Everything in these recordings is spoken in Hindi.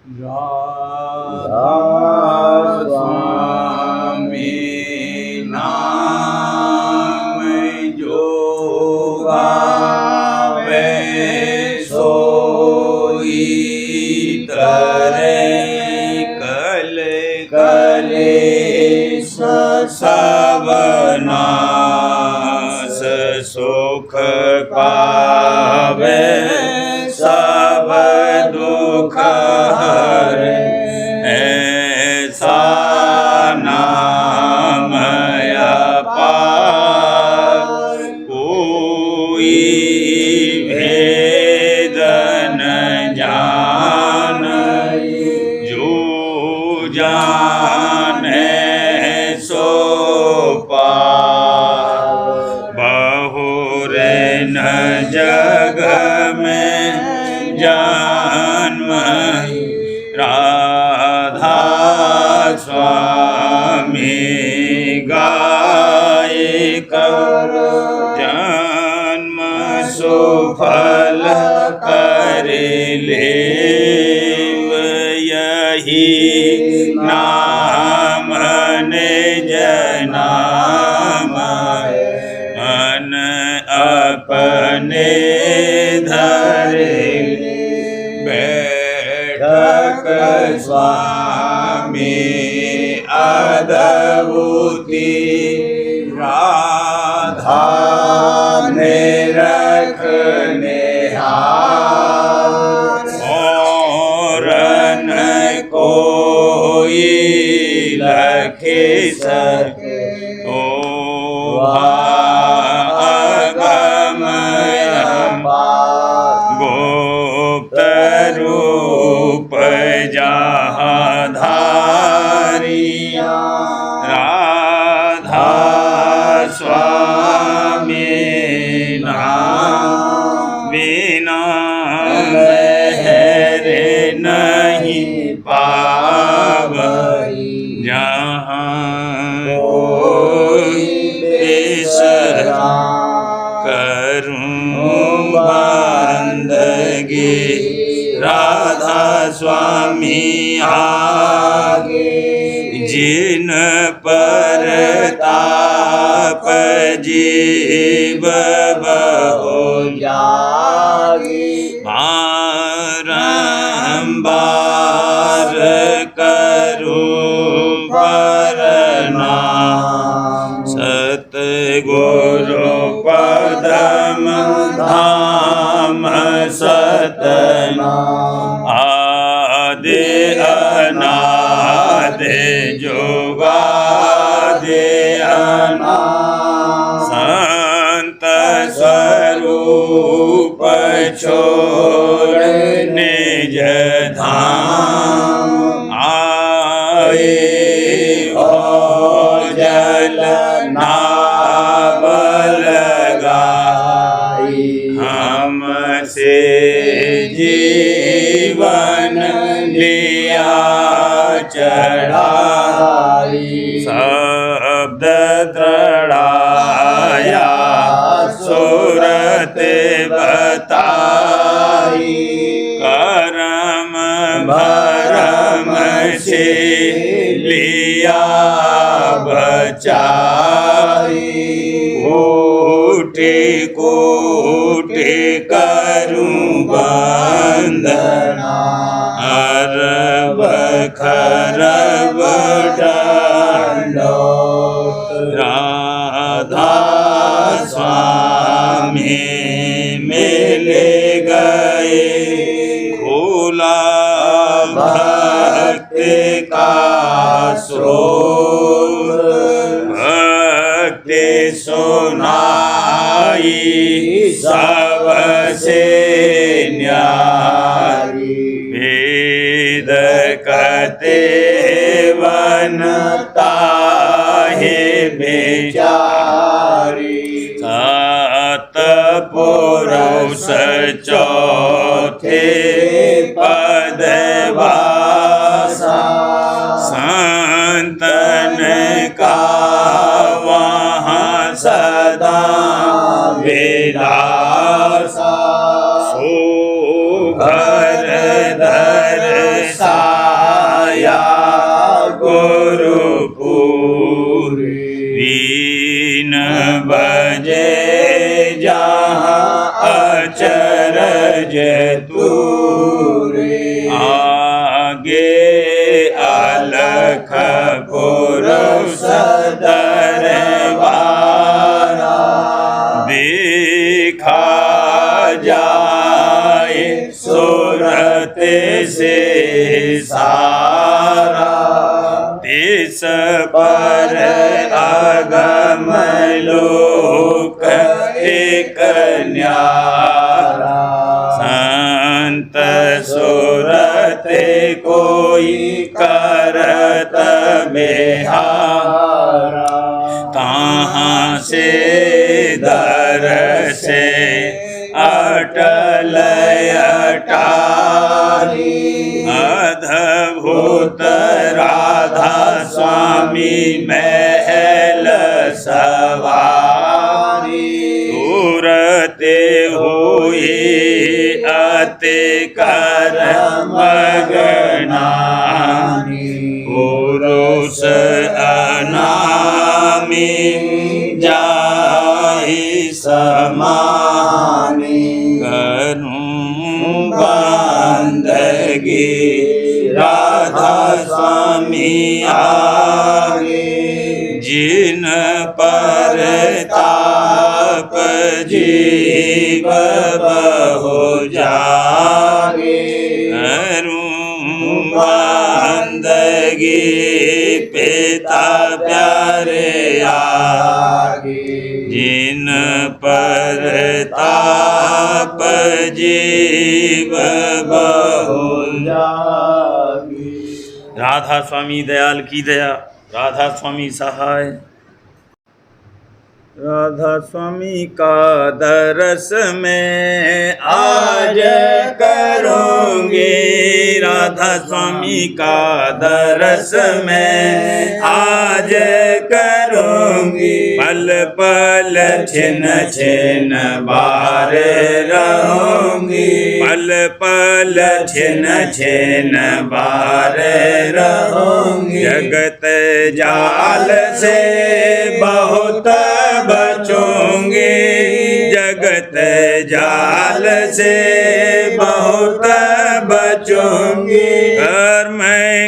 राधा स्वामी नाम जो गावे सोई तरे कल कलेश सब नाश सुख पावे सब दुख हरे ऐसा नाम अपार कोई भेद न जाने जो जाने सो पार बहुर न जग में जन्म राधा स्वामी गाय कर जन्म सुफल कर लेव यही नाम निज नाम मन अपने धरे बैठक स्वामी अद्भुति राधा ने रखने और न कोई लखे सके तो गुप्त रूप जहाधारिया राधा स्वामी नाम बिना लहरे नहीं पावई जहाँ कोई बेसरा करूं बंदगी राधा स्वामी आगे जिन पर ताप जीव बहु जागे बारंबार करूं प्रणाम सतगुरु पदम धाम सतनाम आदि अनादि जुगादि अनादि संत स्वरूप छोड़ निज धाम आए हो जल नाव लगाई हमसे जीवन लिया चढ़ाई शब्द दृढ़ाया सूरत बताई करम भरम से लिया बचाई कोटि कोटि करूं वंदना अरब खरब दंडोत राधा स्वामी मिले गए खुला भक्ति का स्रोत भक्ति सुनाई सबसे न्यारी वेद कहते वनता है बेचारी सात पुरुष चौथे पद वासा संतन का वहाँ सदा विलासा सुघर दर्शन साया गुरुपुरी बीन बजे जहाँ अचरज तूरे आगे अलख पुरुष दरबारा देखा जाए सूरत से सारा तिस पर आगम लोक एक न्यारा संत सूरत कोई करत बिहारा कहाँ से दर से अटल अटारी अद्भुत राधा स्वामी महल सवारी सूरते हुई अति कर्म गणानी पुरुष अनामी जाहि समानी करूं बंदगी राधा स्वामी आगे जिन पर ताप जीव बहु जागे करूं बंदगी पिता प्यारे आगे जिन पर ताप जीव बहु जागे। राधा स्वामी दयाल की दया, राधा स्वामी सहाय। राधा स्वामी का दरस में आज करूंगी, राधा स्वामी का दरस में आज करूंगी, पल पल छिन छिन बार रहूंगी, पल पल छिन छिन बार रहूंगी, जगत जाल से बहुत बचूंगी, जगत जाल से बहुत बचूंगी, कर्म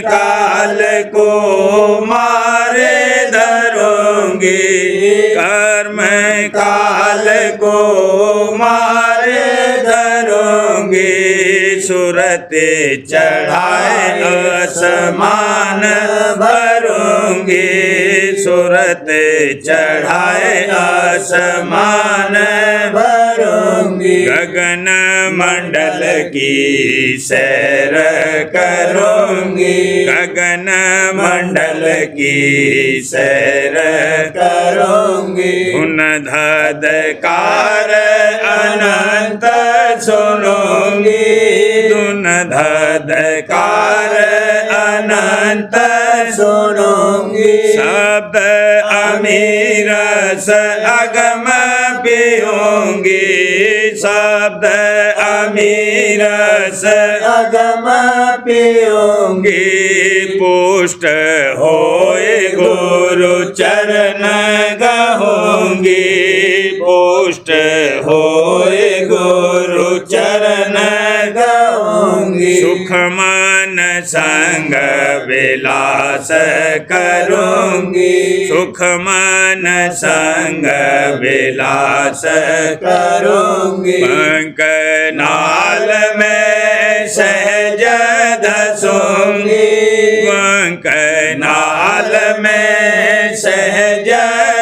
काल को मारे धरूंगी, कर्म काल को मारे धरूंगी, सूरत चढ़ाए आसमान भरूंगी, सूरत चढ़ाए आसमान भरूंगी, गगन मंडल की सैर करूंगी, गगन मंडल की सैर करूंगी, धुन धदकार अनंत सुनूंगी, धुन धदकार अनंत सुनूंगी, शब्द अमीरस अगम पीऊंगी, शब्द अमीरस अगम पीऊंगी, पुष्ट होए गुरु चरण गहूंगी, पुष्ट होए गुरु चरण गहूंगी, सुख मन संग विलास करूंगी, सुख मन संग विलास करूंगी, पंकनाल में सहज धसूंगी, पंकनाल में सहज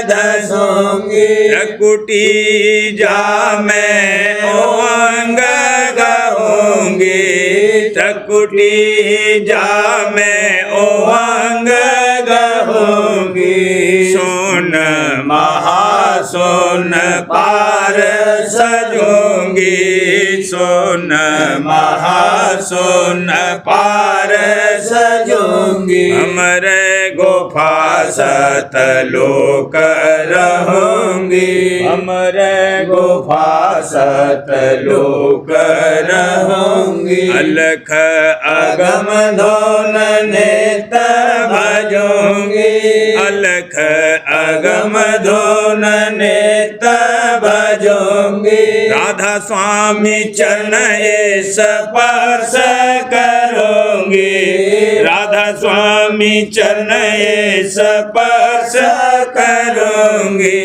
धसूंगी, प्रकुटी जा में ओंग गहूंगी, प्रकुटी जा में ओंग गहूंगी, सुन महासुन पार सजूंगी, सोन महासोन पार सजूंगी हमरे गुफा सतलोक रहूंगी हमरे गुफा सतलोक रहूंगी अलख अगम धोन नेत भजूंगी अलख अगम धोन नेत भजूंगी राधा स्वामी चरण स्पर्श करूंगी राधा स्वामी चरण स्पर्श करूंगी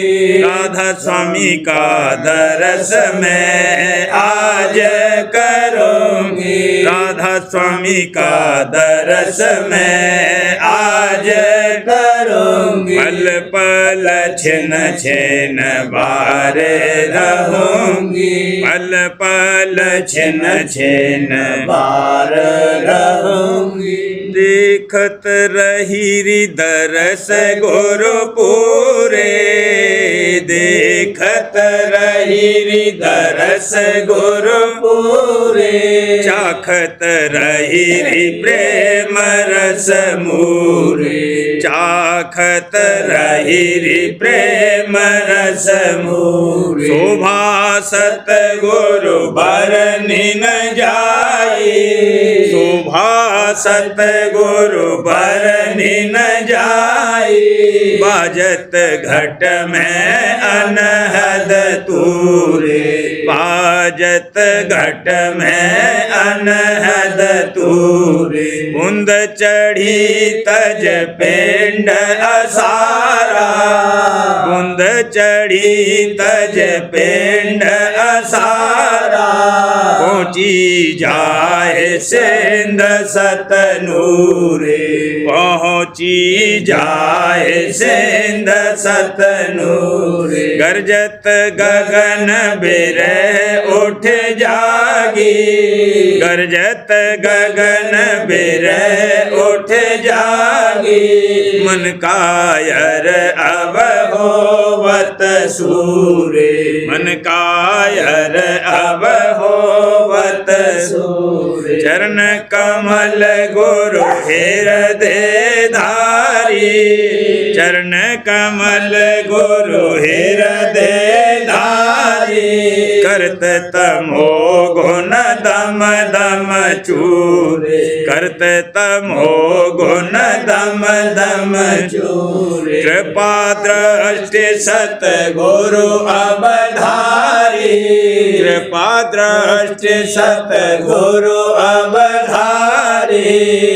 राधा स्वामी का दरस मैं आज करूंगी राधा स्वामी का दरस मैं आज करूंगी पल पल छिन छिन बारे रहूंगी पल पल छिन छिन बार रहूंगी देखत रही दरस गुरु पूरे देखत रही दरस गुरु पूरे चाखत रही प्रेम रस मूरे चाखत रही प्रेम रस मूरे शोभा सत गुरु बरनी न जाई शोभा सत गुरु बरनी न जाई बाजत घट में अनहद तूरे बाजत घट में अनहद तूरे बुंद चढ़ी तज पेंड असारा बुंद चढ़ी तज पेंड असारा पहुँची जाए सेंद सतनूरे पहुँची जाए सेंद सतनूरे गरजत गगन बिरह उठ जागी गरजत गगन बिरह उठ जागी मन कायर अब होवत सूरे मन कायर अब होवत सूरे चरण कमल गुरु हृदय धारी चरण कमल गुरु हृदय धारी करत तमो गुण दम दम चूरे करत तमो गुण दम दम चूरे कृपा दृष्टि सत गुरु अवधारी कृपा दृष्टि सत गुरु अवधारी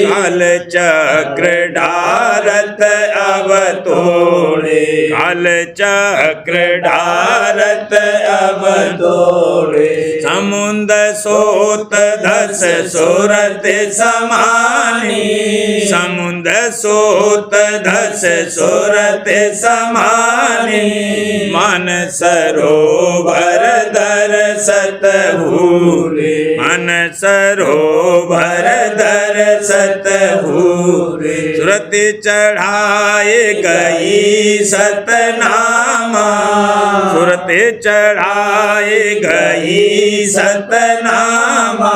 काल चक्र डारत अवतोड़े काल चक्र डारत अवतोड़े समुंद सोत धस सुरत समानी समुंद सोत धस सुरत समानी मन सरोवर दर सत भूले मन सरोवर दर सत भूले सुरत चढ़ाए गई सतनामा सुरत चढ़ाए गई सतनामा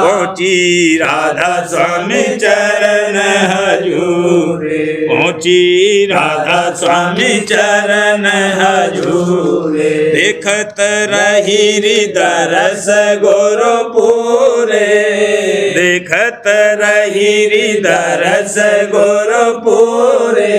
पहुँची राधा स्वामी चरण हजूरे पहुँची राधा स्वामी चरण हजूरे देखत रही दरस गुरु पूरे देखत रही दरस गुरु पूरे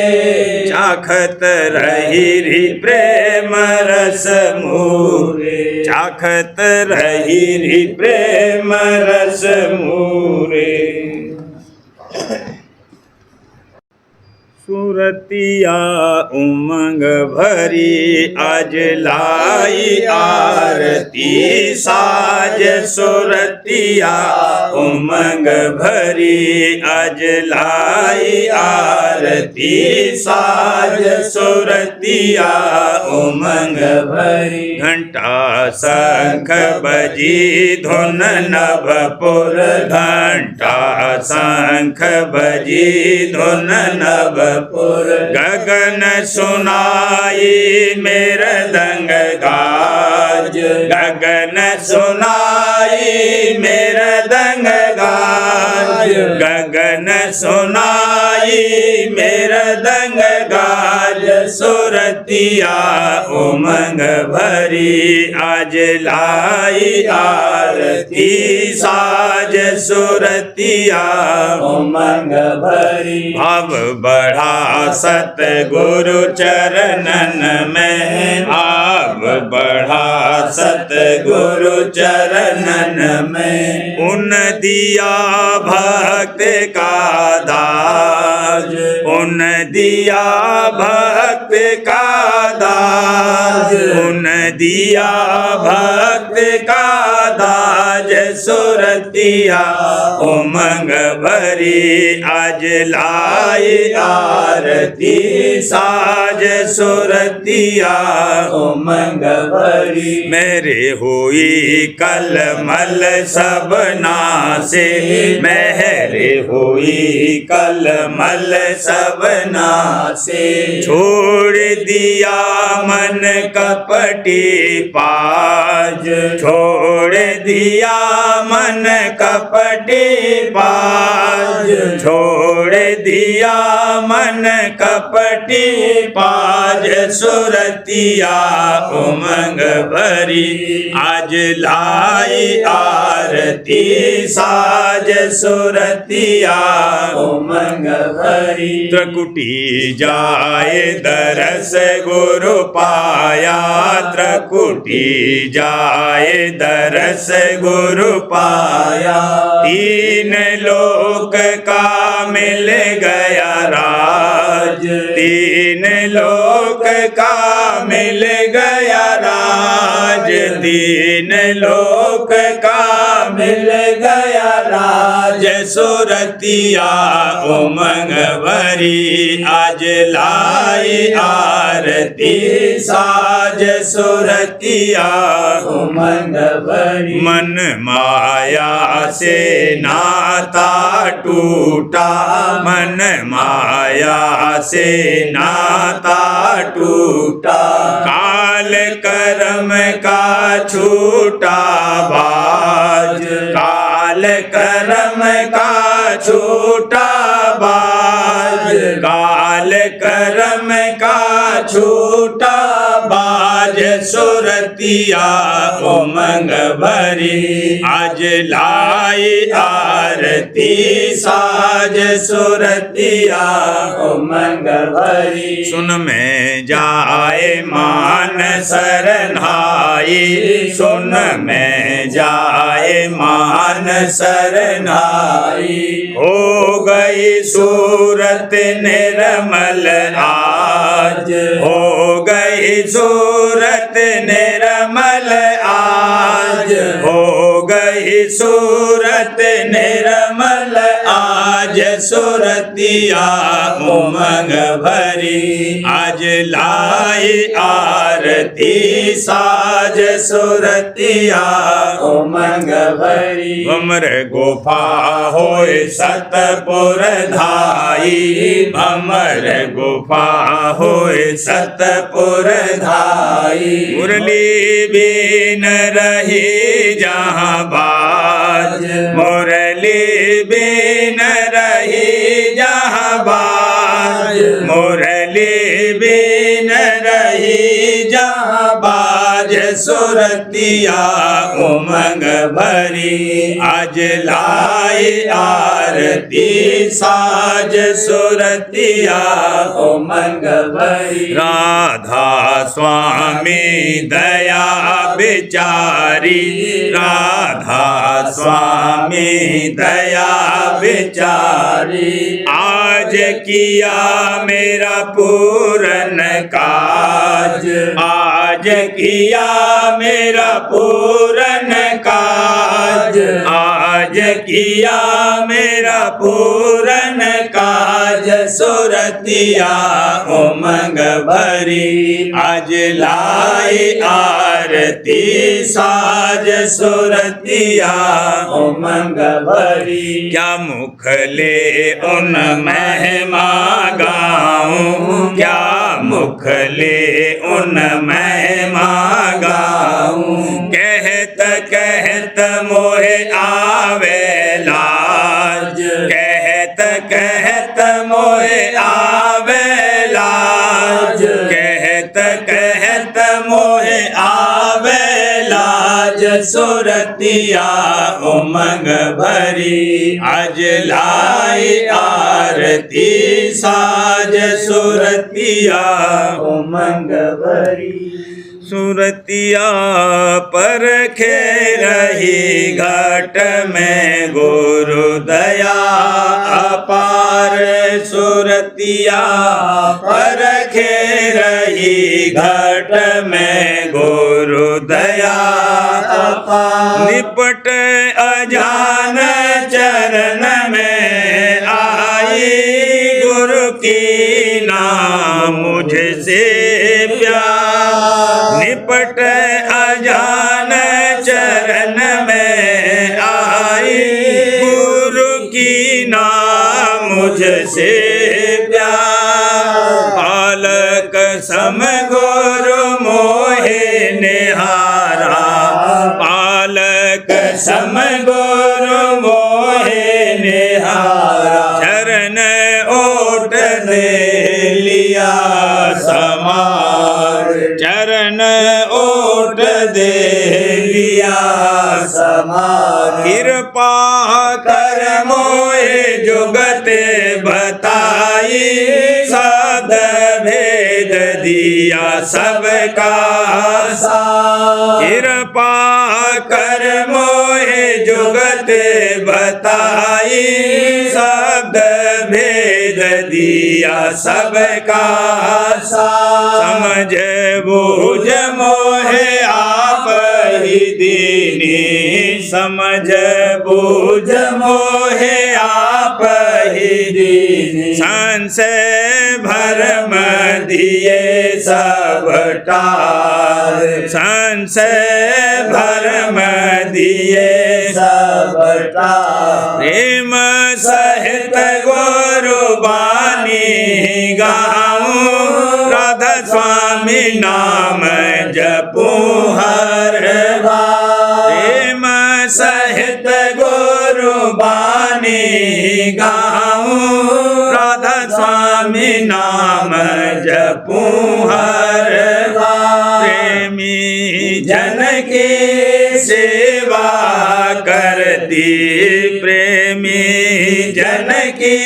चाखत रही प्रेम रस मूरे चाखत रही प्रेम रस मूरे सुरतिया उमंग भरी आज लाई आरती साज सुरतिया उमंग भरी आज लाई आरती साज सुरतिया उमंग भरी घंटा शंख बजी धुन नभपुर घंटा शंख बजी धुन नभपुर गगन सुनाई मेरे दंग गाज गगन सुनाई लाई मृदंग गाज, गगन सुनाई मृदंग गाज, सुरतिया उमंग भरी आज लाई आरती साज, सुरतिया उमंग भरी। भाव बढ़ा सतगुरु चरणन में, भाव बढ़ा सतगुरु चरणन में, उन दिया भक्त का दाज, उन दिया भक्त का दाज, उन दिया भक्त का दाज, सुरतिया उमंग भरी आज लाई आरती साज, सुरतिया उमंग भरी। मेरे हुई कलमल सब नासे, मेरे हुई कलमल सब नासे, छोड़ दिया मन कपटी पाज, छोड़ दिया मन कपटी पाज, छोड़ दिया मन कपटी पाज, सुरतिया उमंग भरी आज लाई आरती साज, सुरतिया उमंग भरी। त्रिकुटी जाए दरस गुरु पाया, त्रिकुटी जाए दरस गुरु पाया, तीन लोक का मिल गया राज, तीन लोक का मिल गया राज, तीन लोक का मिल गया राज, सुरतिया उमंग भरी आज लाई आरती साज, सुरतिया उमंग भरी। मन माया से नाता टूटा, मन माया से नाता टूटा, काल कर्म का छूटा बाज, काल कर्म का छूटा बाज, काल कर्म का छूटा बाज, सुरतिया उमंग भरी आज लाई आरती साज, सुरतिया उमंग भरी। सुन में जाए मान सरनाई, सुन में जाए मान सरनाई, हो गई सूरत निर्मल आज, हो गई सूरत निर्मल आज, हो गई सूरत निर्मल आज, सुरतिया उमंग भरी आज लाई आरती साज, सुरतिया उमंग भरी। भमर गुफा होए सतपुर धाई, भमर गुफा होए सतपुर धाई, मुरली बीन रही जहाँ बाज, मुरली बीन रही जहाँ बाज, मुरली बीन रही जहाँ बाज, सुरतिया उमंग भरी आज लाई आरती साज, सुरतिया उमंग भरी। राधा स्वामी दया बिचारी, राधा स्वामी दया बिचारी, आज किया मेरा पूरन काज, आज किया मेरा पूरन काज, आज किया मेरा पूरन काज, सुरतिया उमंग भरी आज लाई आरती साज, सुरतिया उमंग भरी। क्या मुख ले उन महिमा गाऊं, क्या मुख ले उन महिमा गाऊं, कह कहत कहत मोहे आवे लाज, कहत कहत मोहे आवे लाज, कहत कहत मोहे आवे लाज। सुरतिया उमंग भरी आज लाई आरती साज, सुरतिया उमंग भरी। सुरतिया परखे रही घाट में गुरु दया अपार, सुरतिया परखे रही घाट में गुरु दया अपार। निपट अजान चरण में आई, गुरु की नाम मुझसे प्यार। निपट अजान चरण में आई, गुरु की नाम मुझसे प्यार। बालक सम गुरु मोहे निहारा, बालक सम गुरु मोहे निहारा। चरण ओट दे लिया समार, चरण ओट दे लिया समार। कृपा कर मोहे जुगते बताई, सद भेद दिया सबका सार। कृपा कर मोहे जुगते बताई, शब्द भेद दिया सबका सार। समझ बूझ मोहे आप ही दीनी, समझ बूझ मोहे आप ही दीनी। संशय भरम दिए सब टार, संशय भरम दिए सब टार। प्रेम सहित गुरु बानी गाऊं, राधा स्वामी नाम जपूं हर बार। प्रेम सहित गुरु बानी गाऊं, राधा स्वामी नाम जपूं हर बार। प्रेमी जन की सेवा करती, प्रेमी जन की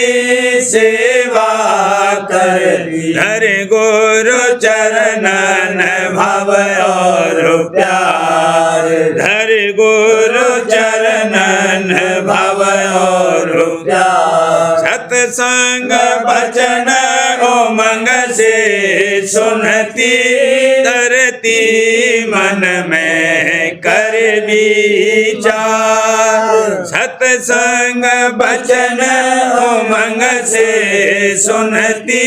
सेवा करती। धर गुरु चरणन भव और प्यार, धर गुरु चरणन भव और प्यार। सत्संग बचन उमंग से सुनती, धरती मन में कर विचार। सत्संग बचन उमंग से सुनती,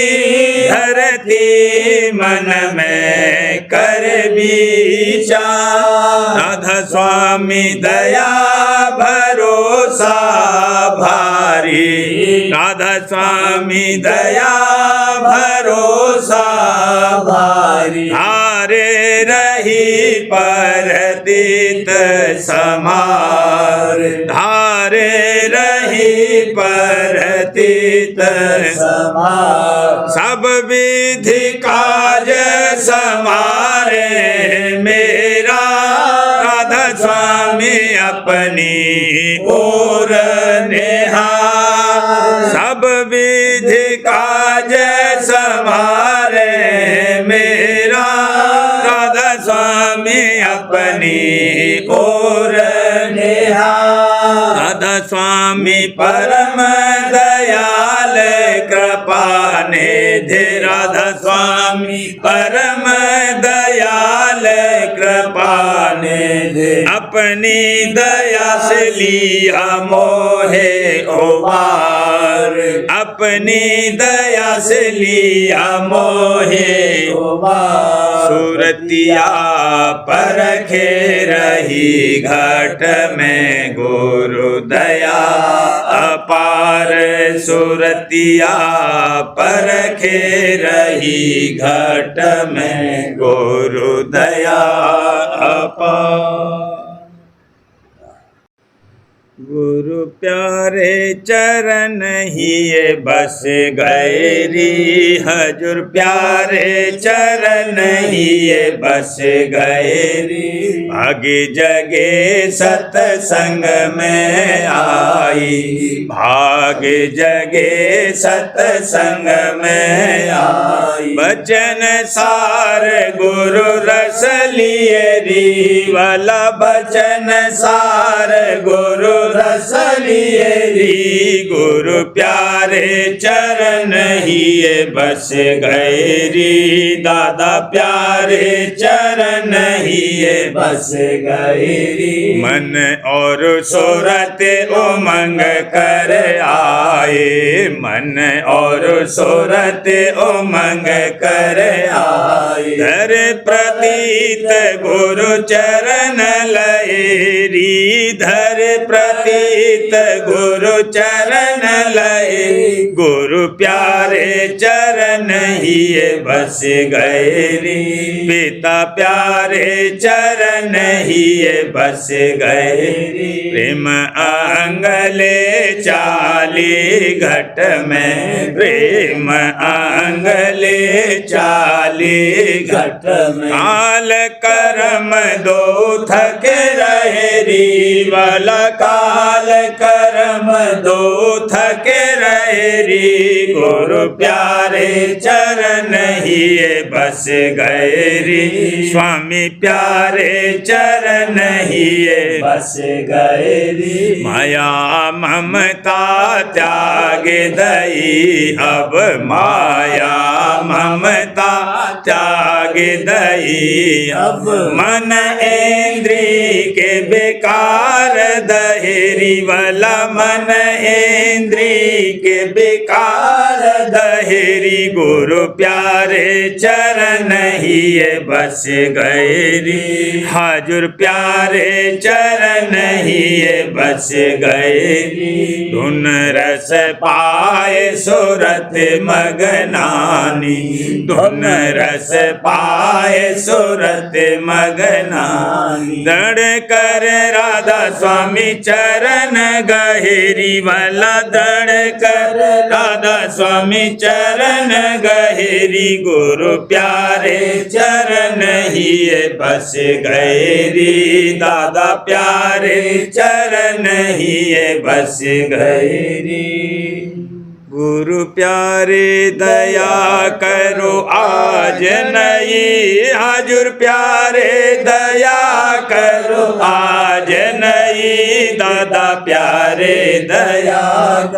धरती मन में कर विचार। राधा स्वामी दया भरोसा भारी, राधा स्वामी दया भरोसा भारी। हारे रही परतीत समार, धारे रही परतीत समार। सब विधि काज समारे मेरा, राधा स्वामी अपनी ओर निहार। सब विधि काज समारे मेरा, राधा स्वामी अपनी ओर निहार। राधा स्वामी परम दयाल कृपा निधि, राधा स्वामी परम दयाल कृपा निधि। अपनी दया से लिया मोहे उबार, अपनी दया से लिया मोहे उबार। सुरतिया परखे रही घाट में गुरु दया अपार, सुरतिया परखे रही घाट में गुरु दया अपार। गुरु प्यारे चरण ही ये बस गैरी, हजूर प्यारे चरण ही ये बस गैरी। भागी जगे सत्संग में आई, भागे जगे सत्संग में आई। बचन सार गुरु रस लिए री वाला, बचन सार गुरु रस लिए री। गुरु प्यारे चरण ही ये बस गैरी, दादा प्यारे चरण ही ये बस गैरी। मन और सूरत उमंग कर आए, मन और सूरत उमंग कर आए। धर प्रतीत गुरु चरण लयरी, धर प्रतीत गुरु चरण लय। गुरु प्यारे चरण ही ये बस गैरी, पिता प्यारे चरण ही ये बस गैरी। प्रेम अंगले चाली घट में, प्रेम अंगले चाली घट में। काल कर्म दो थक रहे री वाला, काल कर्म दो थक रहे री। गुरु प्यारे चरण ही ये बस गैरी, स्वामी प्यारे चरण ही ये बस गैरी। माया ममता त्याग दई, अब माया ममता त्याग दई। अब मन इंद्री के बेकार दहेरी वाला, मन इंद्री के बेकार दहेरी। गुरु प्यारे चरण ही ये बस गैरी, हजूर प्यारे चरण ही ये बस गैरी। धुन रस पाए सूरत मगनानी, धुन रस पाए सूरत मगनानी। दड़ कर राधा स्वामी चरण गहेरी वाला, दड़ कर राधा स्वामी चरण गहेरी। गुरु प्यारे चरण ही ये बस गैरी, दादा प्यारे चरण ही ये बस गैरी। गुरु प्यारे दया करो आज नहीं, हजूर प्यारे दया करो आज नहीं। दादा प्यारे दया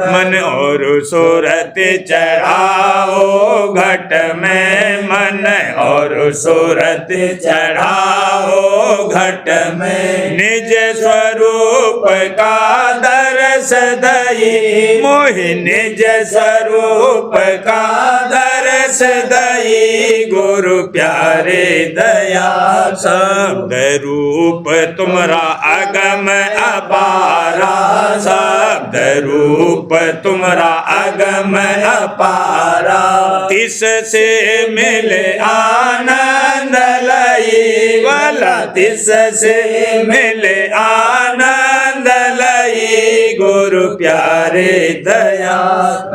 मन और सूरत चढ़ाओ घट में, मन और सूरत चढ़ाओ घट में। निज स्वरूप का दर्श दई, मोहि निज स्वरूप का दर्श दई। गुरु प्यारे दया शब्द रूप तुम्हारा अगम अपारा, शब्द रूप तुम्हारा अगम अपारा। तिस से मिले आनंद लई वाला, तिस से मिले आनंद लई। गुरु प्यारे दया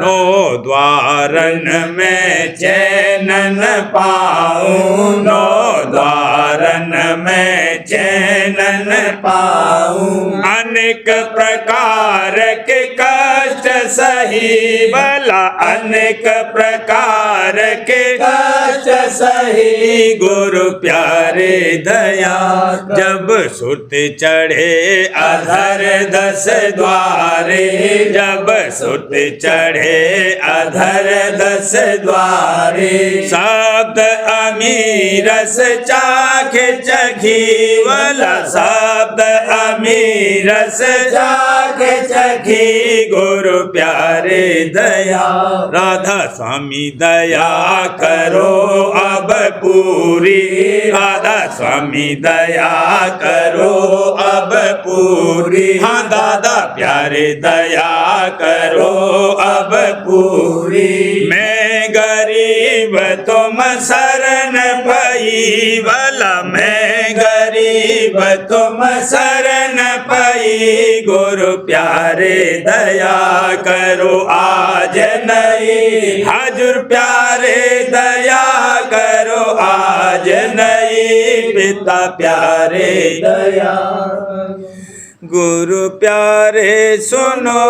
नो द्वारन में चैन न पाऊं, नो द्वारन में चैन न पाऊं। अनेक प्रकार के कष्ट सही भला, अनेक प्रकार के कष्ट सही। गुरु प्यारे दया जब सुत चढ़े अधर 10 द्वारे, जब सुत चढ़े अधर 10 द्वारे। शब्द अमीरस चाख चखी वाला, शब्द अमीरस चाख चखी। गुरु प्यारे दया राधा स्वामी दया करो अब पूरी, राधा स्वामी दया करो अब पूरी। हाँ दादा प्यारे दया करो अब पूरी। मैं गरीब तुम शरण पई, भला मैं गरीब तुम शरण पई। गुरु प्यारे दया करो आज नहीं, हजूर प्यारे दया करो आज नहीं। पिता प्यारे दया गुरु प्यारे सुनो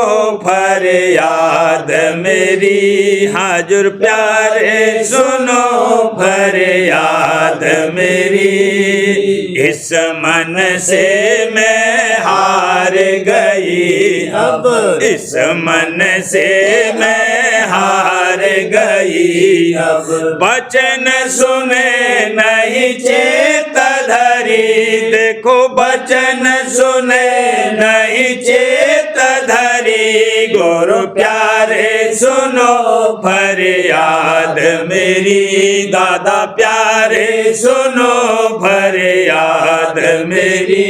फरियाद मेरी, हाजुर प्यारे सुनो फरियाद मेरी। इस मन से मैं हार गई अब, इस मन से मैं हार गई अब। वचन सुने नहीं चेत धरी, देखो वचन सुने नहीं चेत धरी। गुरु प्यारे सुनो फरियाद मेरी, दादा प्यारे सुनो फरियाद मेरी।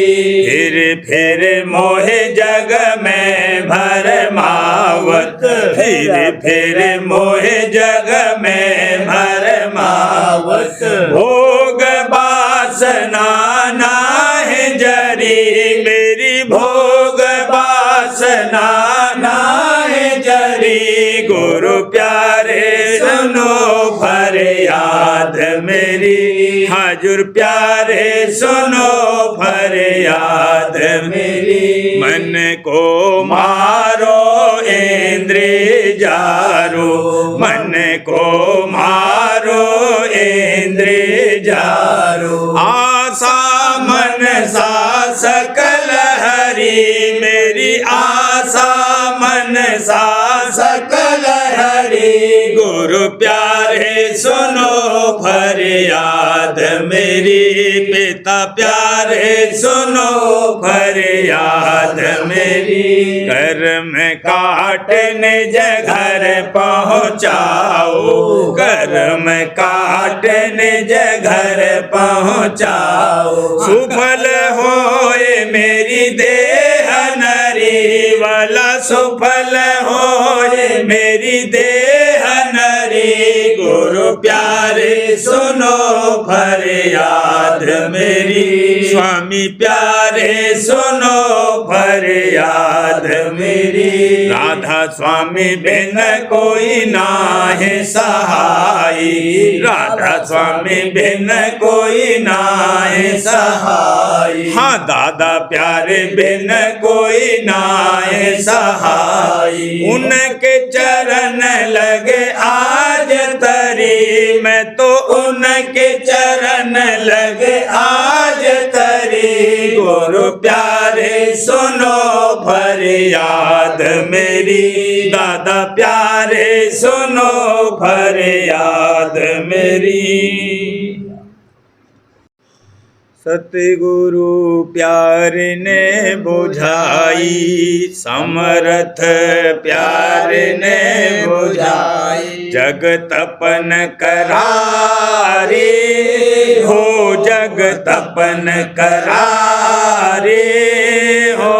फिर मोहे जग में भरमावत, फिर मोहे जग में भरमावत। भोग वासना नाहि जरी, मेरी भोग वासना नाहि जरी। गुरु प्यारे सुनो फरियाद मेरी, हाजुर प्यारे सुनो फरियाद मेरी। मन को मारो इंद्रिय जारो, मन को मारो इंद्रिय जारो। आशा मन सा सकल हरि, मेरी आशा मन सा सकल हरि। गुरु प्यारे सुनो फरियाद मेरी, पिता प्यारे सुनो फरियाद मेरी। कर्म काट निज घर पहुँचाओ, कर्म काट निज घर पहुँचाओ। सुफल होए मेरी देह नरी, वाला सुफल होए मेरी देह नरी। गुरु प्यारे सुनो फरियाद मेरी, स्वामी प्यारे सुनो फरियाद मेरी। राधा स्वामी बिन कोई नाहि सहाई, राधा स्वामी बिन कोई नाहि सहाई। हाँ दादा प्यारे बिन कोई नाहि सहाई। उनके चरण लगे आज तरी, मैं तो उनके चरण लगे आज तरी। गुरु प्यारे सुनो फरियाद मेरी, दादा प्यारे सुनो फरियाद मेरी। सतगुरु प्यार ने बुझाई, समर्थ प्यार ने बुझाई। जग तपन करारे हो, जग तपन करारे हो।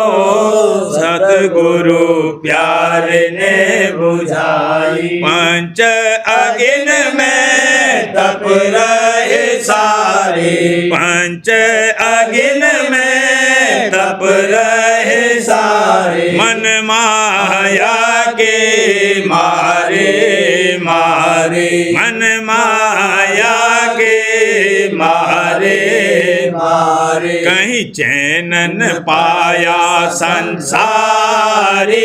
सतगुरु प्यार ने बुझाई। पंच अगिन में तप रहे सारे, पंच अगिन में तप रहे सारे। मन माया के मारे मारे, मन माया के मारे मारे। कहीं चैन न पाया संसारी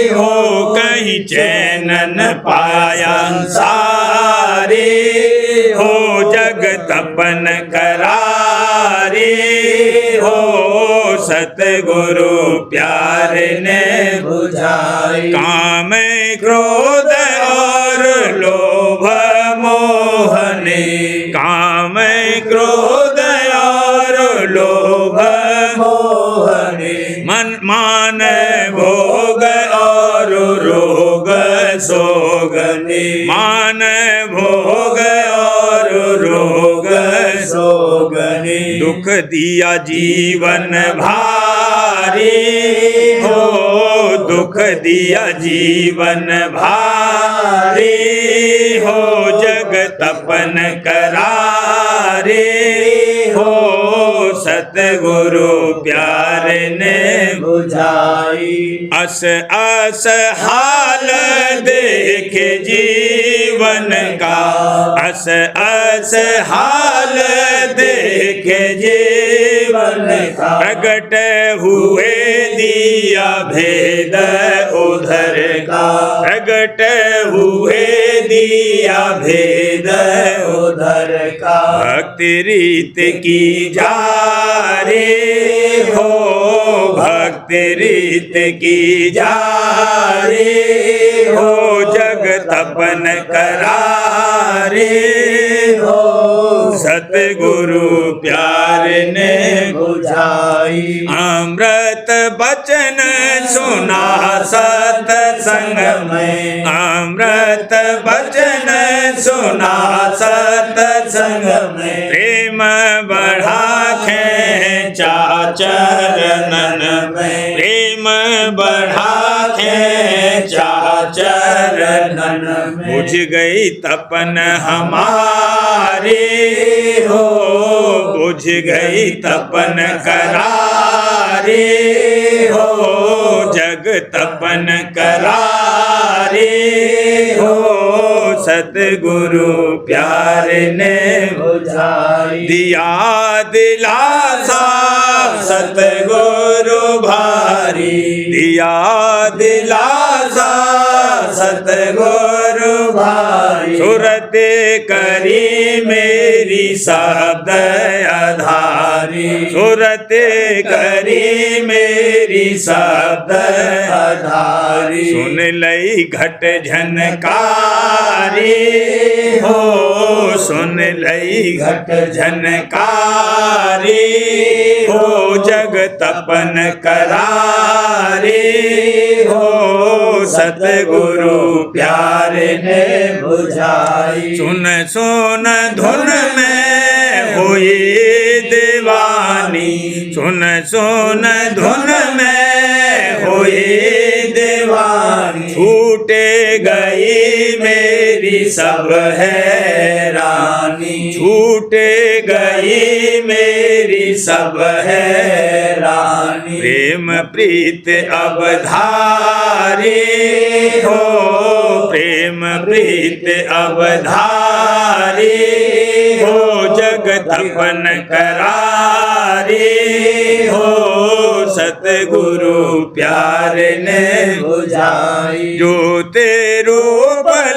हो, कहीं चैन न पाया संसारी हो। जग तपन करारे हो, सतगुरु प्यार ने बुझाई। काम क्रोध और लोभ मोहने, काम क्रोध और लोभ मोहने। मन मान भोग और रोग सोगने, मान भोग और रोग सोगने। दुख दिया जीवन भारी हो दुख दिया जीवन भारी हो जग तपन करारे हो सतगुरु प्यार ने बुझाई अस अस हाल देख जीवन का अस अस हाल देख जीवन का प्रगट हुए दिया भेद उधर का प्रगट हुए दिया भेद उधर का भक्ति रीत की जा रे हो भक्ति रीत की जा रे हो जग तपन करारे हो सतगुरु प्यार ने बुझाई अमृत बचन सुना सत्संग में अमृत बचन सुना सत्संग में प्रेम बढ़ा खेचा चरणन में प्रेम बढ़ा खेचा चरणन में बुझ गई तपन हमारी हो बुझ गई तपन करारे हो जग तपन करारे हो सतगुरु प्यार ने बुझाई दिया दिलासा सतगुरु भारी दिया दिलासा सतगुरु भारी सुरत करी मेरी शब्द आधारी सुरत करी मेरी शब्द आधारी सुन लई घट झनकारी हो सुन लई घट झनकारी हो जग तपन करारे हो सतगुरु प्यार ने बुझाई सुन सुन धुन में हुई दीवानी सुन सुन धुन में हुई दीवानी छूटे गई मेरी सब हैरानी छूटे गई मेरी सब हैरानी प्रेम प्रीत अब धारी हो प्रेम प्रीत अब धारी हो जग तपन करारे हो सतगुरु प्यार ने बुझाई जो तेरो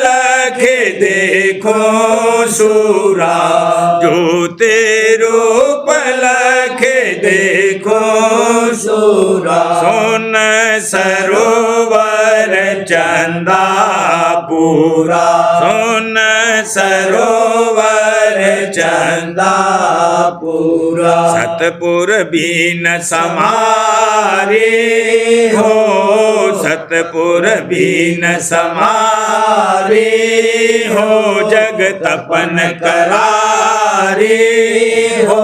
लखे देखो सूरा जो तेरो लखे देखो सूरा सोन सरोवर चंदा पूरा सोन सरोवर चंदा पूरा सतपुर बीन समारे हो सतपुर बीन समारे हो जग तपन करारे हो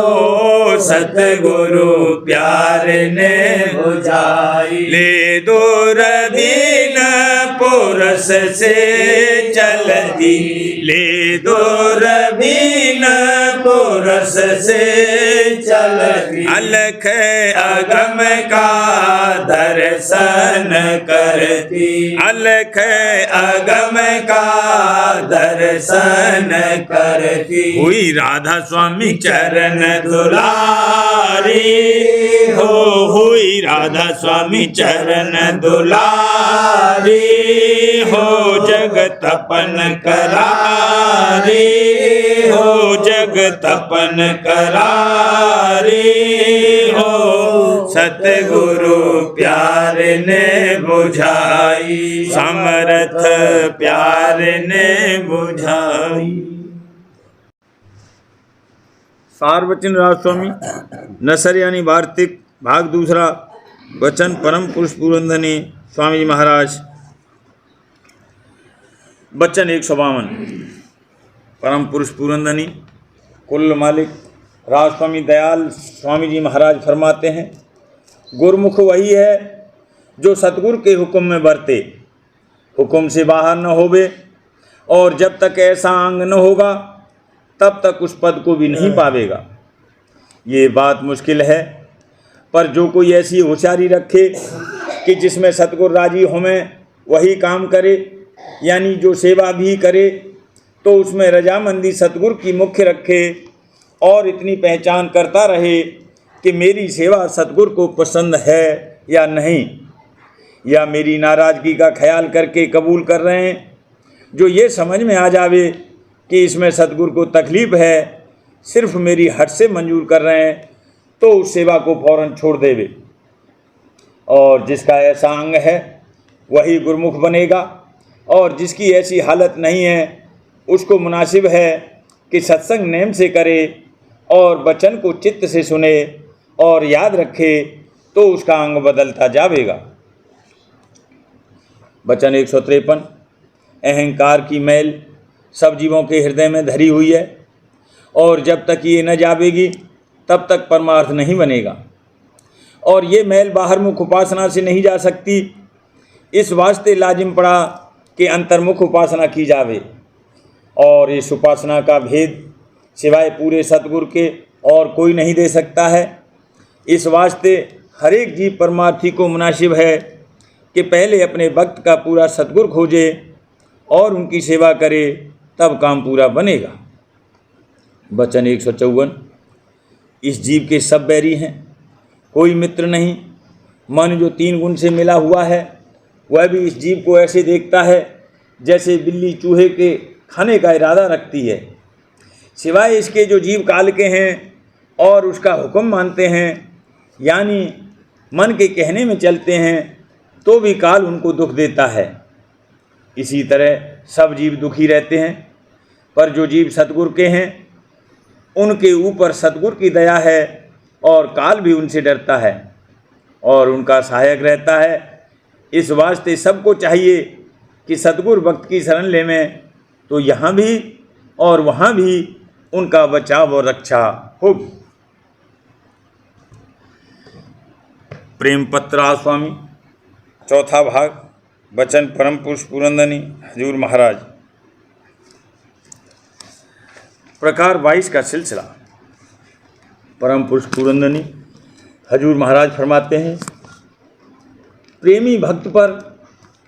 सतगुरु प्यार ने बुझाई ले दूर बीन पुरस से चलती ले दूर बीन पुरस से चलती अलख अगम का दर्शन करती अलख अगम का दर्शन करती हुई राधा स्वामी चरण दुलारी हो हुई राधा स्वामी चरण दुलारी हो जग तपन करारी हो जग तपन करारी हो सतगुरु प्यार ने बुझाई समर्थ प्यार ने बुझाई। सार्वजन राजस्वामी नसर यानी वार्तिक भाग दूसरा वचन परम पुरुष पुरंदनी स्वामी जी महाराज वचन 152 परम पुरुष पुरंदनी कुल मालिक राजस्वामी दयाल स्वामी जी महाराज फरमाते हैं गुरमुख वही है जो सतगुरु के हुक्म में बरते, हुक्म से बाहर न होवे, और जब तक ऐसा अंग न होगा तब तक उस पद को भी नहीं पावेगा। ये बात मुश्किल है, पर जो कोई ऐसी होशियारी रखे कि जिसमें सतगुरु राजी होवें वही काम करे, यानी जो सेवा भी करे तो उसमें रजामंदी सतगुरु की मुख्य रखे और इतनी पहचान करता रहे कि मेरी सेवा सतगुरु को पसंद है या नहीं, या मेरी नाराज़गी का ख्याल करके कबूल कर रहे हैं। जो ये समझ में आ जावे कि इसमें सतगुरु को तकलीफ़ है, सिर्फ मेरी हट से मंजूर कर रहे हैं, तो उस सेवा को फौरन छोड़ देवे। और जिसका ऐसा अंग है वही गुरमुख बनेगा, और जिसकी ऐसी हालत नहीं है उसको मुनासिब है कि सत्संग नेम से करे और वचन को चित्त से सुने और याद रखे, तो उसका अंग बदलता जावेगा। वचन 153। अहंकार की मैल सब जीवों के हृदय में धरी हुई है, और जब तक ये न जावेगी तब तक परमार्थ नहीं बनेगा। और ये मैल बाहर मुख उपासना से नहीं जा सकती, इस वास्ते लाजिम पड़ा कि अंतर्मुख उपासना की जावे, और इस उपासना का भेद सिवाय पूरे सतगुरु के और कोई नहीं दे सकता है। इस वास्ते हर एक जीव परमार्थी को मुनासिब है कि पहले अपने भक्त का पूरा सतगुरु खोजे और उनकी सेवा करे, तब काम पूरा बनेगा। वचन 154। इस जीव के सब बैरी हैं, कोई मित्र नहीं। मन जो 3 गुण से मिला हुआ है वह भी इस जीव को ऐसे देखता है जैसे बिल्ली चूहे के खाने का इरादा रखती है। सिवाय इसके जो जीव काल के हैं और उसका हुक्म मानते हैं, यानी मन के कहने में चलते हैं, तो भी काल उनको दुख देता है। इसी तरह सब जीव दुखी रहते हैं, पर जो जीव सतगुरु के हैं उनके ऊपर सतगुरु की दया है और काल भी उनसे डरता है और उनका सहायक रहता है। इस वास्ते सबको चाहिए कि सतगुरु भक्त की शरण लेवें, तो यहाँ भी और वहाँ भी उनका बचाव और रक्षा होगी। प्रेम पत्रा स्वामी, चौथा भाग। वचन परम पुरुष पुरंदनी हजूर महाराज। प्रकार 22 का सिलसिला। परम पुरुष पुरंदनी हजूर महाराज फरमाते हैं, प्रेमी भक्त पर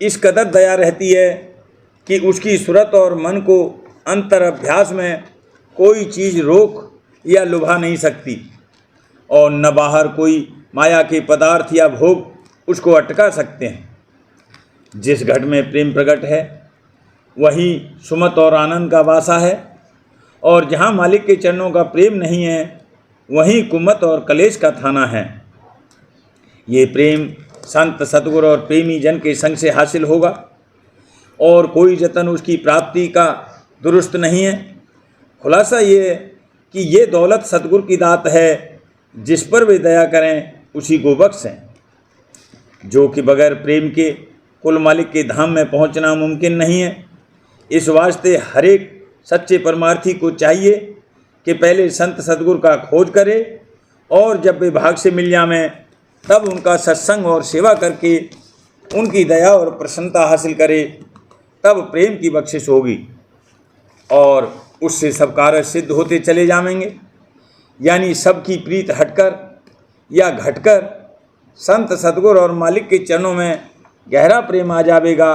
इस कदर दया रहती है कि उसकी सूरत और मन को अंतर अभ्यास में कोई चीज़ रोक या लुभा नहीं सकती, और न बाहर कोई माया के पदार्थ या भोग उसको अटका सकते हैं। जिस घट में प्रेम प्रकट है वही सुमत और आनंद का वासा है, और जहाँ मालिक के चरणों का प्रेम नहीं है वहीं कुमत और कलेश का थाना है। ये प्रेम संत सतगुरु और प्रेमी जन के संग से हासिल होगा, और कोई जतन उसकी प्राप्ति का दुरुस्त नहीं है। खुलासा ये कि ये दौलत सतगुरु की दात है, जिस पर वे दया करें उसी को बख्शें। जो कि बगैर प्रेम के कुल मालिक के धाम में पहुंचना मुमकिन नहीं है। इस वास्ते हर एक सच्चे परमार्थी को चाहिए कि पहले संत सतगुरु का खोज करे, और जब वे भाग से मिल जावें तब उनका सत्संग और सेवा करके उनकी दया और प्रसन्नता हासिल करे, तब प्रेम की बख्शिश होगी और उससे सब कार्य सिद्ध होते चले जाएंगे। यानी सबकी प्रीत हटकर या घटकर संत सतगुरु और मालिक के चरणों में गहरा प्रेम आ जाएगा,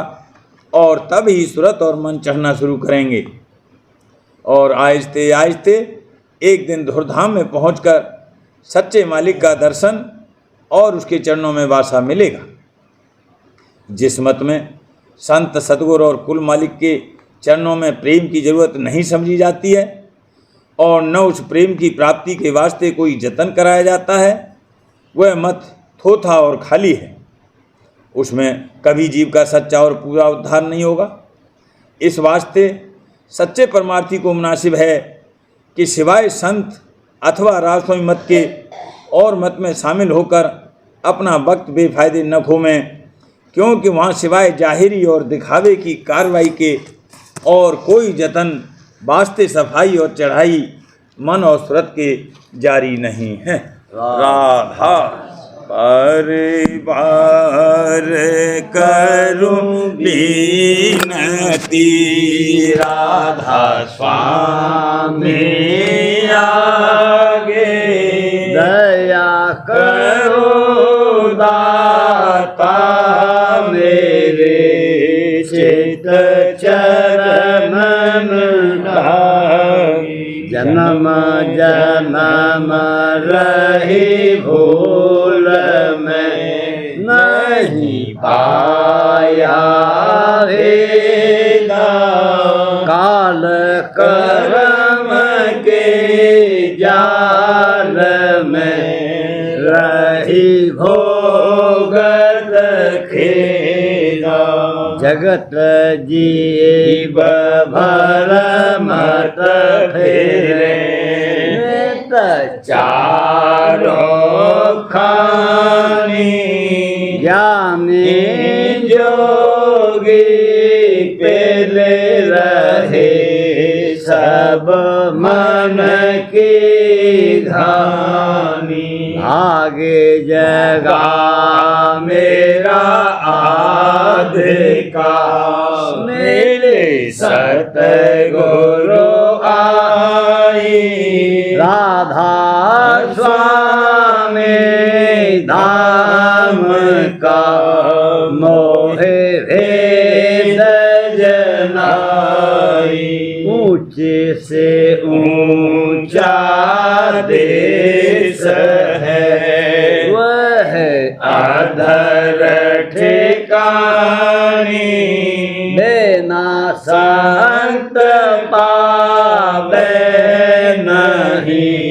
और तब ही सूरत और मन चढ़ना शुरू करेंगे, और आहिस्ते आहिस्ते एक दिन धुरधाम में पहुंचकर सच्चे मालिक का दर्शन और उसके चरणों में वासा मिलेगा। जिस मत में संत सतगुरु और कुल मालिक के चरणों में प्रेम की जरूरत नहीं समझी जाती है, और न उस प्रेम की प्राप्ति के वास्ते कोई जतन कराया जाता है, वह मत थोथा और खाली है। उसमें कभी जीव का सच्चा और पूरा उद्धार नहीं होगा। इस वास्ते सच्चे परमार्थी को मुनासिब है कि सिवाय संत अथवा राजस्वामी मत के और मत में शामिल होकर अपना वक्त बेफायदे न खोमें, क्योंकि वहाँ सिवाय जाहिरी और दिखावे की कार्रवाई के और कोई जतन वास्ते सफाई और चढ़ाई मन और सूरत के जारी नहीं है। राधा परिवार करूं विनती, राधा स्वामी आगे दया करो दाता मेरे, चित चरण लागे। जन्म जन्म रही भूल में नहीं पाया वेदा, काल कर्म के जाल में रही भोगत खेला। जगत जीव भर मत फेरे, चारों खानी ज्ञानी जोगी पेले रहे, सब मन की घानी। आगे जगा मेरा आधिका, मेरे सतगुरु आई। राधा स्वामी धाम का मोहे भेद जनाई। ऊंचे से ऊंचा देश है, वह अधर ठिकानी। बिना संत पावे नहीं,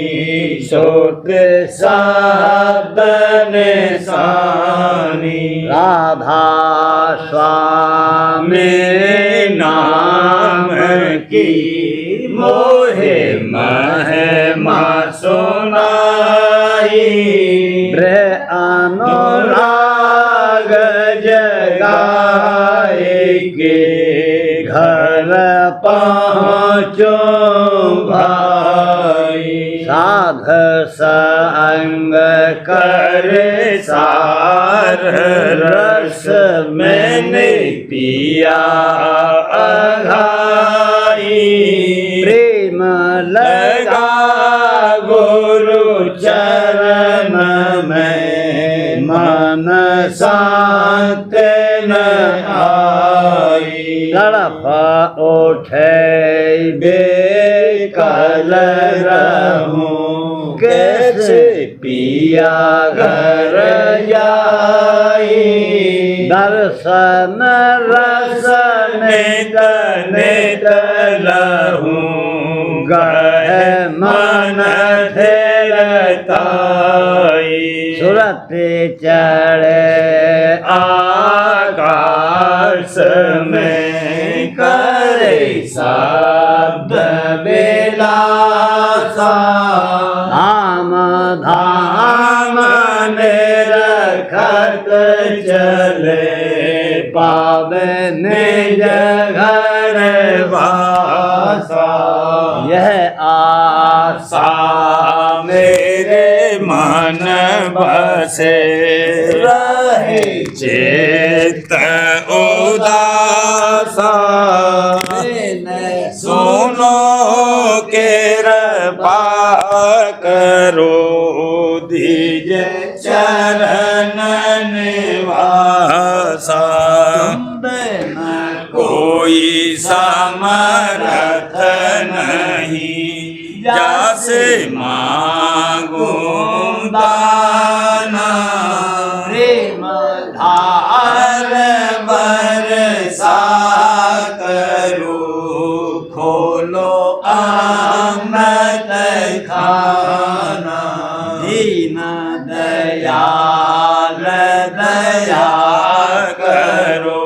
शोक साधन सानी। राधा स्वामी नाम की मोहे महिमा सुनाई। ब्रह अनुराग जगाए के घर पहुँचो भाई। साध संग कर सार रस मैंने पिया अघाई। प्रेम लगा गुरु चरण में, मन शांत न आई। तड़प उठे बेकल रहूं, कैसे पिया घर जाई। दर्शन रसन नित लहूं, गए मन धेरताई। सुरत चढ़े आकाश में, करे शब्द बेलासा। धाम धाम निरखत चले, पावे निज घर वासा। यह आशा मेरे मन बसे, रहे चित्त उदासा। सुनो कृपा करो, दीज चरण निवासा। कोई समर्थ नहीं, जासे मांगूं दाना। प्रेम धार बरसा करो, खोलो अमृत खाना। दीन दयाल दया करो,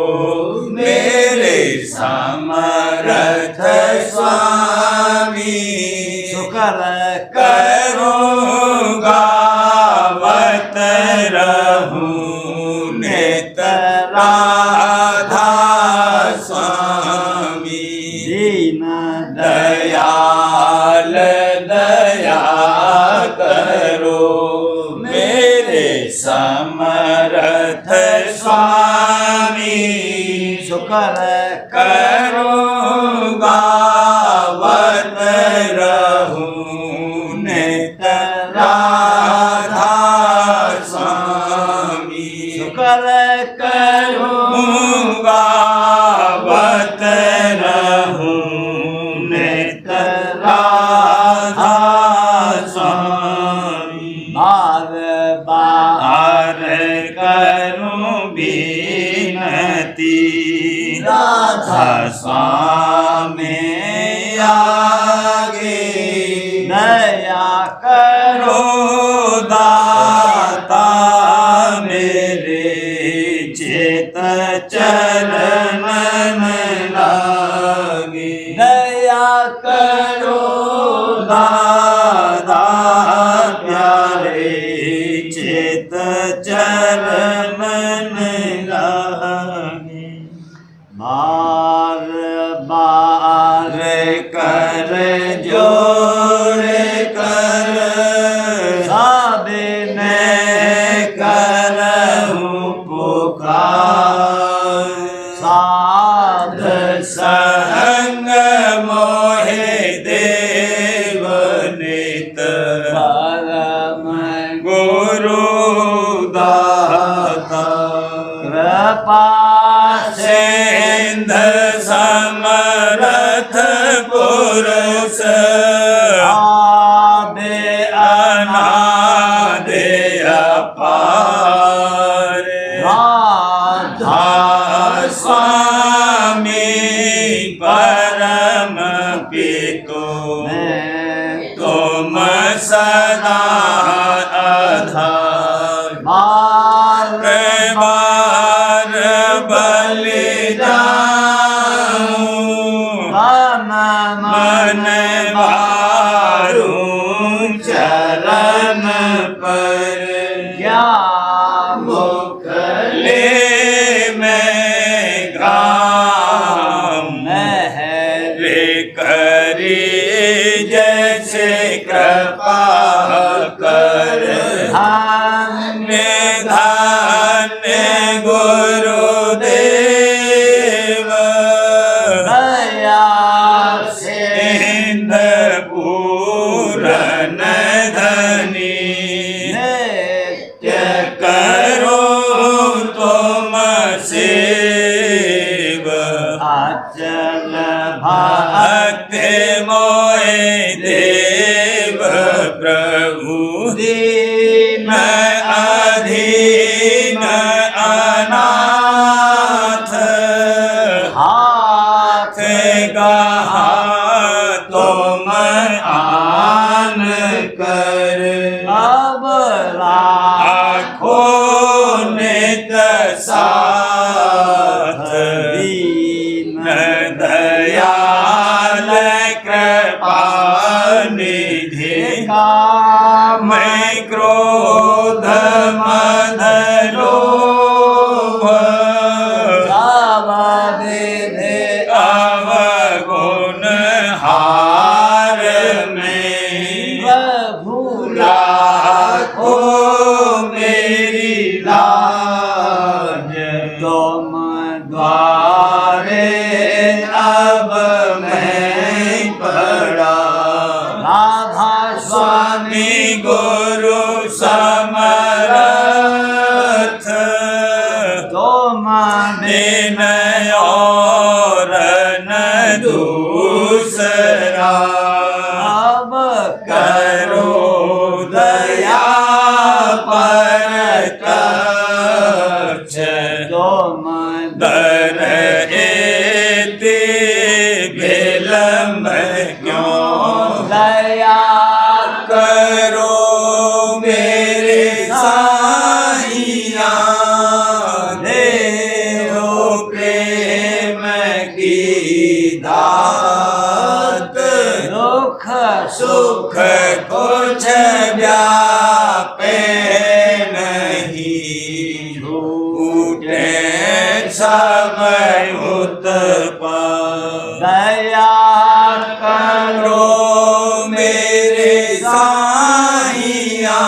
मेरे समर्थ स्वामी। शुक्र करूं गावत रहूं, नित राधा स्वामी। दीन दयाल दया करो, मेरे सा राधा स्वामी आगे दया करो दाता मेरे चित चरण लागे दया करो दादा प्यारे चित चरण लागे बार बार कर जोड़ कर साबिने करहूँ पुकार साध संग मोहे देव नित परम गुरु दाता कृपा सिंध समर्थ पुरुष आदि अनादि अपार राधा स्वामी परम पितो तुम सदा आधार बार बार बलिदान मन मारूं चरण पर क्या मुख ले मैं गाम महर करी जैसे कृपा कर धन्य धन्य गुरुदेव दया सिंध पूरन धनी नित्य करो तुम सेव अचल भक्ति मोए देव प्रभु दीन अधीन अनाथ हाथ गहा तुम आन कर अब राखो नित साथ दीन दयाल कृपा निधि काम क्रोध मद लोभ सावधि अवगुण हार में भूला को मेरी लाज तुम द्वारे अब मैं पड़ा राधा स्वामी गुरु समर्थ तुम दिन और न दूसरा अब करो दया पर कछ तुम दर एते विलम्ब क्यों दया करो मेरे साईया देहो प्रेम की दात दुख सुख कुछ व्यापे नहीं झूठे सब उत्पन्न दया करो मेरे साईया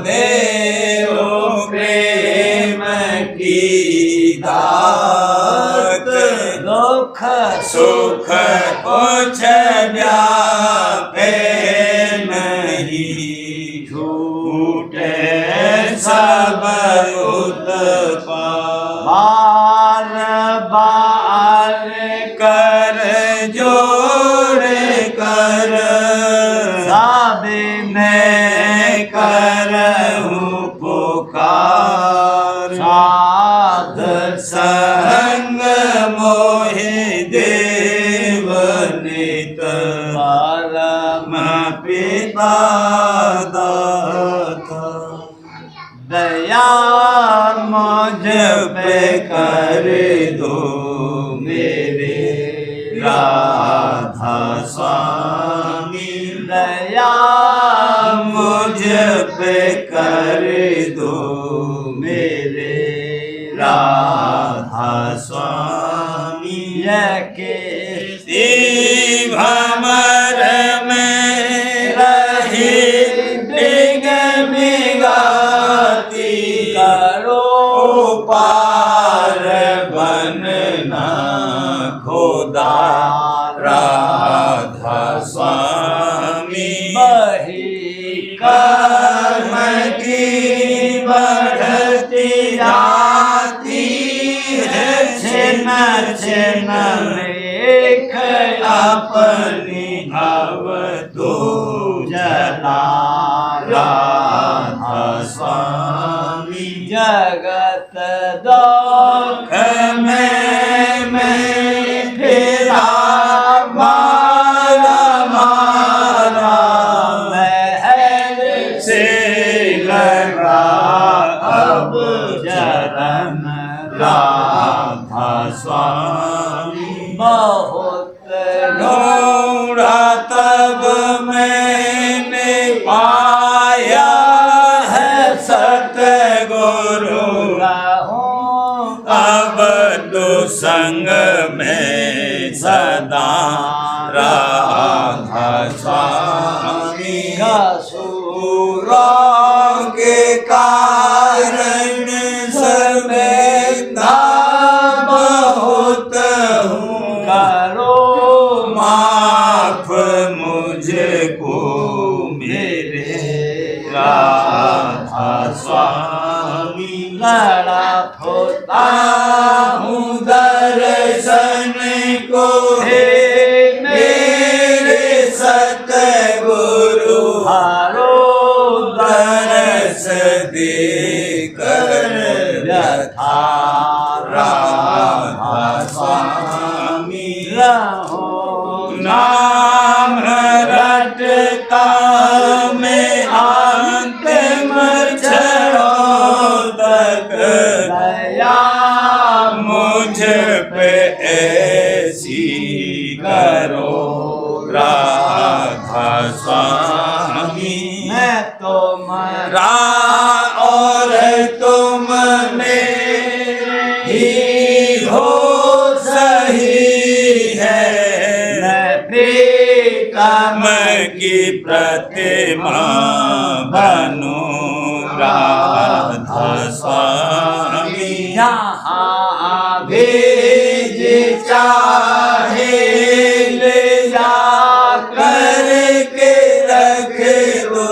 देहो प्रेम की दात दुख सुख कुछ व्यापे नहीं झूठे सब उत्पन्न बार बार कर जोड़ कर साबिने करहूँ पुकार साध संग मोह दाता दया मुझ पे कर दो मेरे राधा स्वामी दया मुझ पे कर दो मेरे राधा स्वामी के भमर में रही डिग बिगाती करो पार बनना खुदा राधा स्वामी बही कर्म की बढ़ती जाती है छिन्न छिन्न लेख अपनी भव तो जला राधा स्वामी जगत दुख में फिरा मारा मारा महल से लगा अब चरण राधा स्वामी बहुत ढूंढा तब मैंने पाया है सतगुरु अब तो संग में सदा राधा स्वामी असुरों के कारण सर्वदा बहुत हूँ करो माफ मुझको मेरे राधा स्वामी लड़ा होता हूँ दर्शन को हे मेरे सतगुरु हारो दर्श दे कर यथा राधा स्वामी रहो नाम रटता में अंतिम क्षणों तक दया मुझ पे ऐसी करो राधा स्वामी मैं तुम्हारा और तुम मेरे ही हो सही है मैं प्रीतम की प्रतिमा बनूं राधा स्वामी जहाँ भेज चाहे ले जा करके रख दो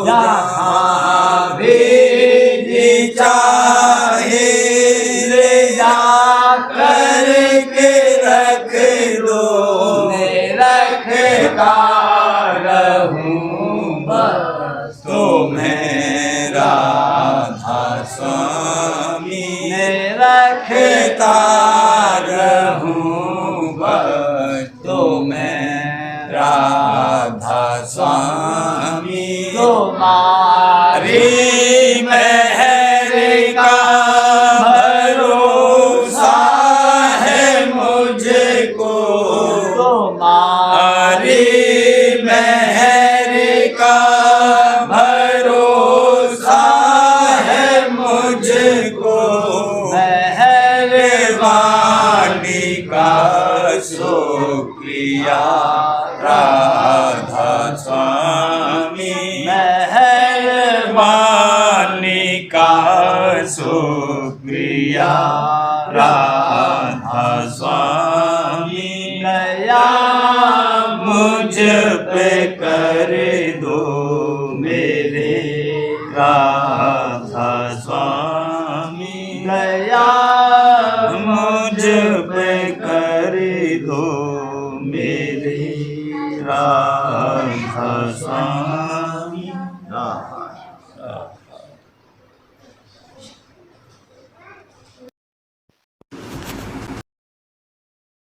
जहाँ भेज चाहे ले जा करके रख दो मैं रखता रहूं बस तुम्हें राधा स्वामी मैं रखता रहूं बस तुम्हें राधा स्वामी तुम्हारी मेहर का भरोसा है मुझको तुम्हारी मेहर का भरोसा है मुझको मेहरबानी का शुक्रिया राधा स्वामी मेहरबानी का शुक्रिया राधा स्वामी दया मुझ पे कर दो मेरे राधा स्वामी दया मुझ पे कर दो मेरे राधा स्वामी।